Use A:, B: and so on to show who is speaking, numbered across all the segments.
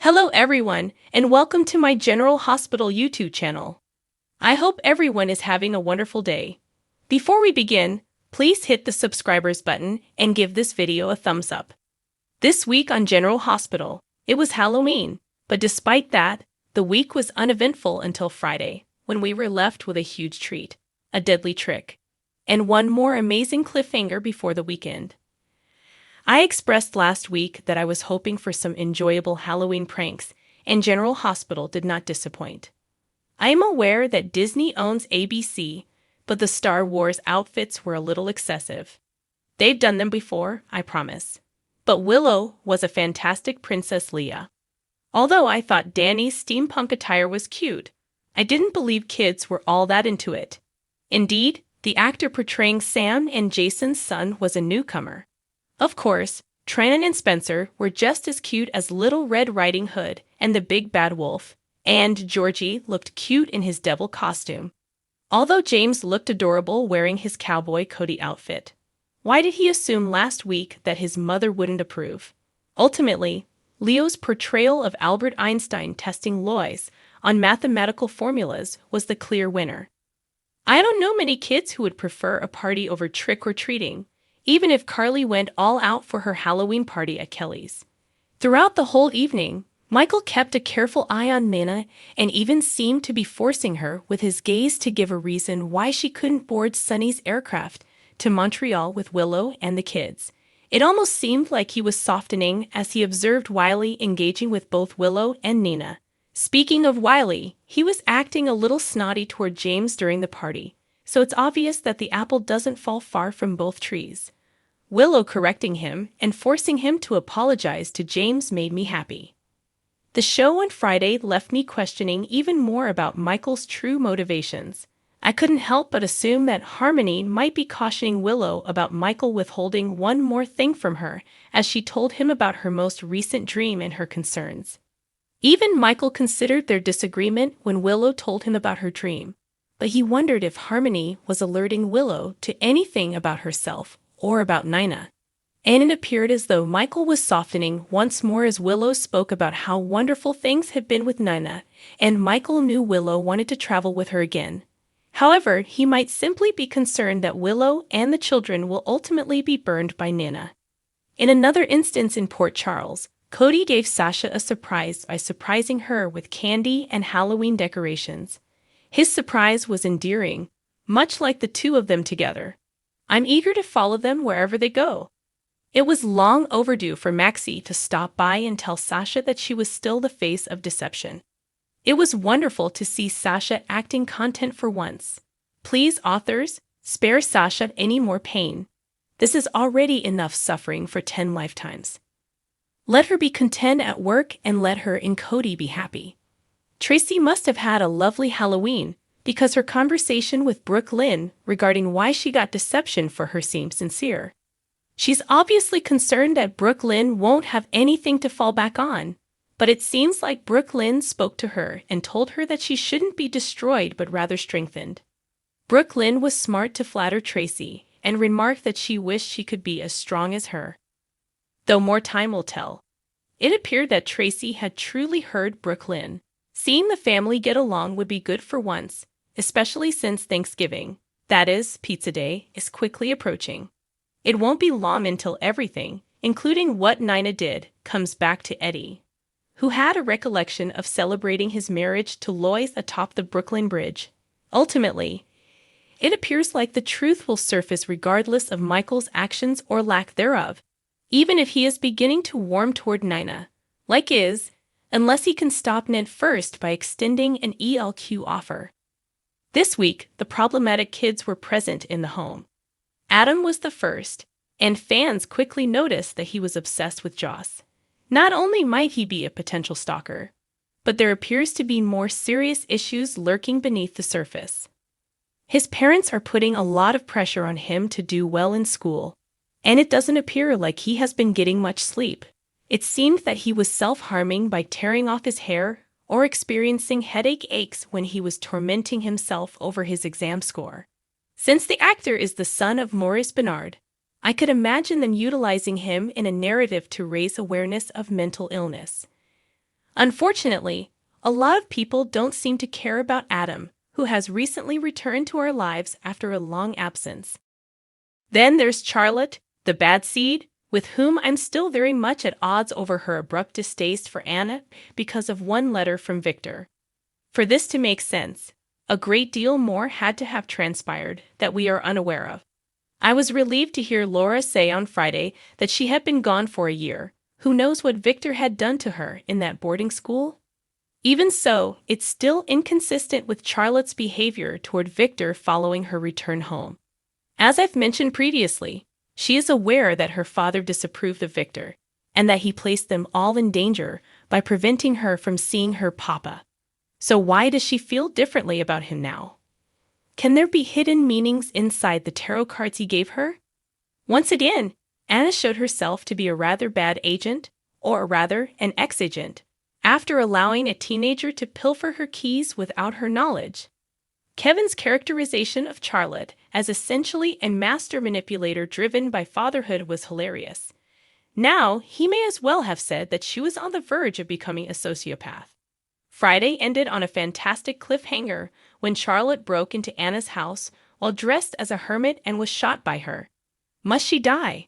A: Hello everyone, and welcome to my General Hospital YouTube channel. I hope everyone is having a wonderful day. Before we begin, please hit the subscribers button and give this video a thumbs up. This week on General Hospital, it was Halloween, but despite that, the week was uneventful until Friday, when we were left with a huge treat, a deadly trick, and one more amazing cliffhanger before the weekend. I expressed last week that I was hoping for some enjoyable Halloween pranks, and General Hospital did not disappoint. I am aware that Disney owns ABC, but the Star Wars outfits were a little excessive. They've done them before, I promise. But Willow was a fantastic Princess Leia. Although I thought Danny's steampunk attire was cute, I didn't believe kids were all that into it. Indeed, the actor portraying Sam and Jason's son was a newcomer. Of course, Trennan and Spencer were just as cute as Little Red Riding Hood and the Big Bad Wolf, and Georgie looked cute in his devil costume. Although James looked adorable wearing his cowboy Cody outfit. Why did he assume last week that his mother wouldn't approve? Ultimately, Leo's portrayal of Albert Einstein testing Lois on mathematical formulas was the clear winner. I don't know many kids who would prefer a party over trick-or-treating, even if Carly went all out for her Halloween party at Kelly's. Throughout the whole evening, Michael kept a careful eye on Nina and even seemed to be forcing her with his gaze to give a reason why she couldn't board Sunny's aircraft to Montreal with Willow and the kids. It almost seemed like he was softening as he observed Wiley engaging with both Willow and Nina. Speaking of Wiley, he was acting a little snotty toward James during the party, so it's obvious that the apple doesn't fall far from both trees. Willow correcting him and forcing him to apologize to James made me happy. The show on Friday left me questioning even more about Michael's true motivations. I couldn't help but assume that Harmony might be cautioning Willow about Michael withholding one more thing from her as she told him about her most recent dream and her concerns. Even Michael considered their disagreement when Willow told him about her dream, but he wondered if Harmony was alerting Willow to anything about herself or about Nina. And it appeared as though Michael was softening once more as Willow spoke about how wonderful things had been with Nina, and Michael knew Willow wanted to travel with her again. However, he might simply be concerned that Willow and the children will ultimately be burned by Nina. In another instance in Port Charles, Cody gave Sasha a surprise by surprising her with candy and Halloween decorations. His surprise was endearing, much like the two of them together. I'm eager to follow them wherever they go. It was long overdue for Maxie to stop by and tell Sasha that she was still the face of deception. It was wonderful to see Sasha acting content for once. Please, authors, spare Sasha any more pain. This is already enough suffering for 10 lifetimes. Let her be content at work and let her and Cody be happy. Tracy must have had a lovely Halloween, because her conversation with Brooke Lynn regarding why she got deception for her seemed sincere. She's obviously concerned that Brooke Lynn won't have anything to fall back on, but it seems like Brooke Lynn spoke to her and told her that she shouldn't be destroyed but rather strengthened. Brooke Lynn was smart to flatter Tracy and remarked that she wished she could be as strong as her. Though more time will tell. It appeared that Tracy had truly heard Brooke Lynn. Seeing the family get along would be good for once, especially since Thanksgiving, that is, Pizza Day, is quickly approaching. It won't be long until everything, including what Nina did, comes back to Eddie, who had a recollection of celebrating his marriage to Lois atop the Brooklyn Bridge. Ultimately, it appears like the truth will surface regardless of Michael's actions or lack thereof, even if he is beginning to warm toward Nina, unless he can stop Ned first by extending an ELQ offer. This week, the problematic kids were present in the home. Adam was the first, and fans quickly noticed that he was obsessed with Joss. Not only might he be a potential stalker, but there appears to be more serious issues lurking beneath the surface. His parents are putting a lot of pressure on him to do well in school, and it doesn't appear like he has been getting much sleep. It seemed that he was self-harming by tearing off his hair or experiencing headache aches when he was tormenting himself over his exam score. Since the actor is the son of Maurice Benard, I could imagine them utilizing him in a narrative to raise awareness of mental illness. Unfortunately, a lot of people don't seem to care about Adam, who has recently returned to our lives after a long absence. Then there's Charlotte, the bad seed, with whom I'm still very much at odds over her abrupt distaste for Anna because of one letter from Victor. For this to make sense, a great deal more had to have transpired that we are unaware of. I was relieved to hear Laura say on Friday that she had been gone for a year. Who knows what Victor had done to her in that boarding school? Even so, it's still inconsistent with Charlotte's behavior toward Victor following her return home. As I've mentioned previously, she is aware that her father disapproved of Victor, and that he placed them all in danger by preventing her from seeing her papa. So why does she feel differently about him now? Can there be hidden meanings inside the tarot cards he gave her? Once again, Anna showed herself to be a rather bad agent, or rather, an ex-agent, after allowing a teenager to pilfer her keys without her knowledge. Kevin's characterization of Charlotte as essentially a master manipulator driven by fatherhood was hilarious. Now, he may as well have said that she was on the verge of becoming a sociopath. Friday ended on a fantastic cliffhanger when Charlotte broke into Anna's house while dressed as a hermit and was shot by her. Must she die?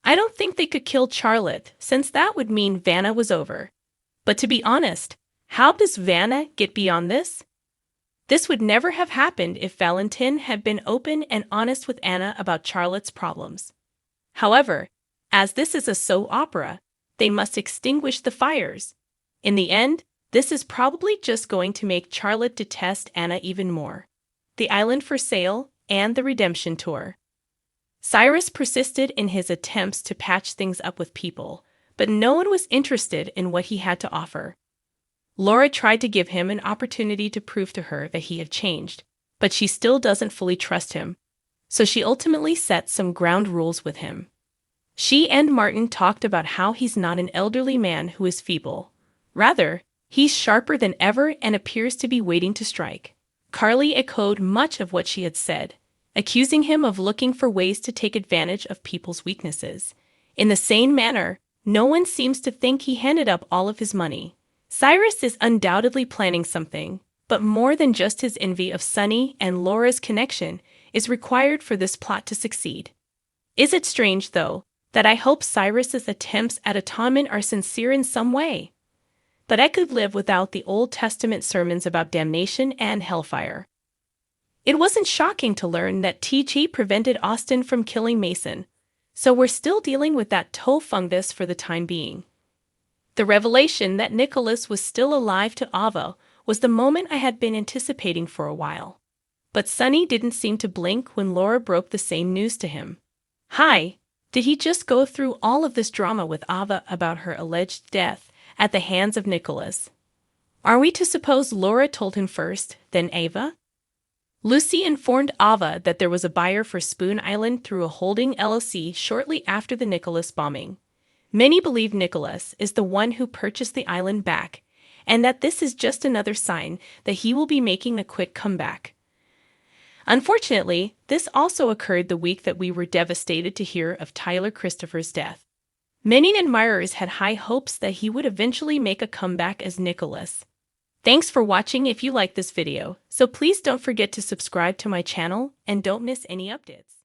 A: I don't think they could kill Charlotte, since that would mean Vanna was over. But to be honest, how does Vanna get beyond this? This would never have happened if Valentin had been open and honest with Anna about Charlotte's problems. However, as this is a soap opera, they must extinguish the fires. In the end, this is probably just going to make Charlotte detest Anna even more. The Island for Sale and the Redemption Tour. Cyrus persisted in his attempts to patch things up with people, but no one was interested in what he had to offer. Laura tried to give him an opportunity to prove to her that he had changed, but she still doesn't fully trust him, so she ultimately set some ground rules with him. She and Martin talked about how he's not an elderly man who is feeble. Rather, he's sharper than ever and appears to be waiting to strike. Carly echoed much of what she had said, accusing him of looking for ways to take advantage of people's weaknesses. In the same manner, no one seems to think he handed up all of his money. Cyrus is undoubtedly planning something, but more than just his envy of Sunny and Laura's connection is required for this plot to succeed. Is it strange, though, that I hope Cyrus's attempts at atonement are sincere in some way? But I could live without the Old Testament sermons about damnation and hellfire. It wasn't shocking to learn that TG prevented Austin from killing Mason, so we're still dealing with that toe fungus for the time being. The revelation that Nicholas was still alive to Ava was the moment I had been anticipating for a while. But Sunny didn't seem to blink when Laura broke the same news to him. Hi, did he just go through all of this drama with Ava about her alleged death at the hands of Nicholas? Are we to suppose Laura told him first, then Ava? Lucy informed Ava that there was a buyer for Spoon Island through a holding LLC shortly after the Nicholas bombing. Many believe Nicholas is the one who purchased the island back, and that this is just another sign that he will be making a quick comeback. Unfortunately, this also occurred the week that we were devastated to hear of Tyler Christopher's death. Many admirers had high hopes that he would eventually make a comeback as Nicholas. Thanks for watching if you liked this video, so please don't forget to subscribe to my channel and don't miss any updates.